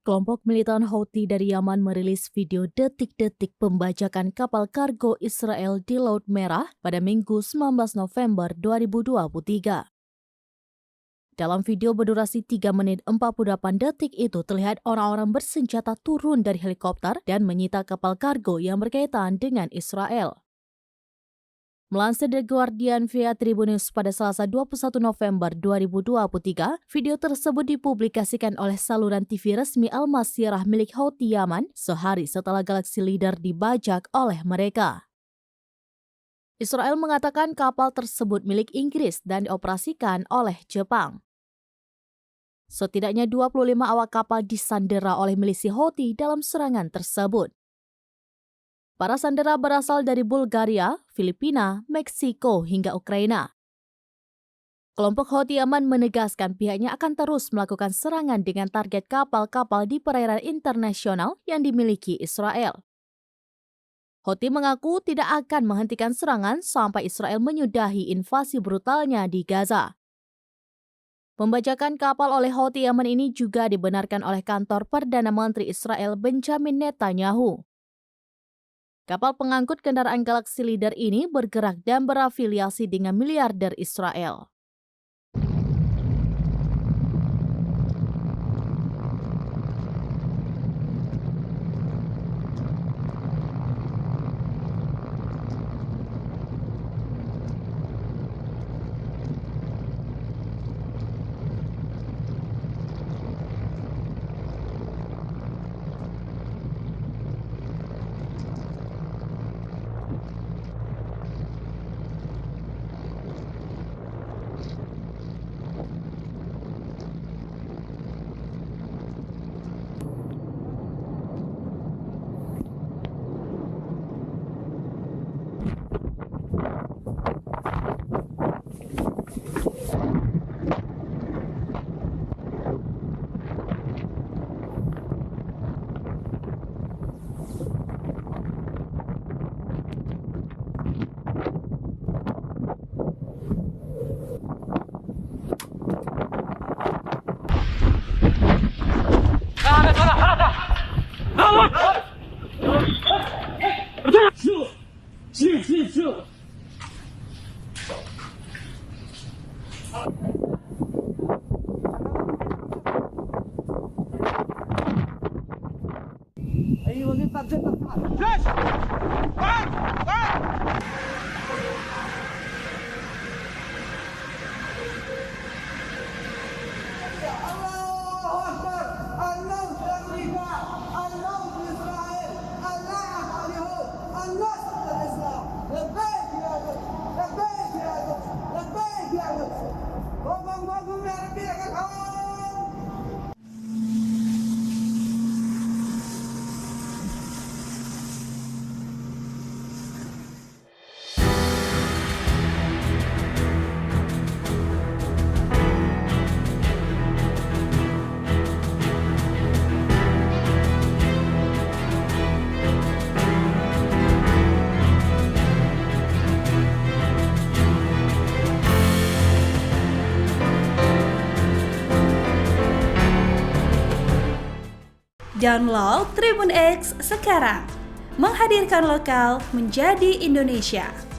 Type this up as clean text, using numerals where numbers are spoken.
Kelompok militan Houthi dari Yaman merilis video detik-detik pembajakan kapal kargo Israel di Laut Merah pada Minggu 19 November 2023. Dalam video berdurasi 3 menit 48 detik itu terlihat orang-orang bersenjata turun dari helikopter dan menyita kapal kargo yang berkaitan dengan Israel. Melansir The Guardian via Tribunnews pada Selasa 21 November 2023, video tersebut dipublikasikan oleh saluran TV resmi Al-Masirah milik Houthi Yaman sehari setelah Galaxy Leader dibajak oleh mereka. Israel mengatakan kapal tersebut milik Inggris dan dioperasikan oleh Jepang. Setidaknya 25 awak kapal disandera oleh milisi Houthi dalam serangan tersebut. Para sandera berasal dari Bulgaria, Filipina, Meksiko, hingga Ukraina. Kelompok Houthi Yaman menegaskan pihaknya akan terus melakukan serangan dengan target kapal-kapal di perairan internasional yang dimiliki Israel. Houthi mengaku tidak akan menghentikan serangan sampai Israel menyudahi invasi brutalnya di Gaza. Pembajakan kapal oleh Houthi Yaman ini juga dibenarkan oleh kantor Perdana Menteri Israel Benjamin Netanyahu. Kapal pengangkut kendaraan Galaxy Leader ini bergerak dan berafiliasi dengan miliarder Israel. Download Tribun X sekarang, menghadirkan lokal menjadi Indonesia.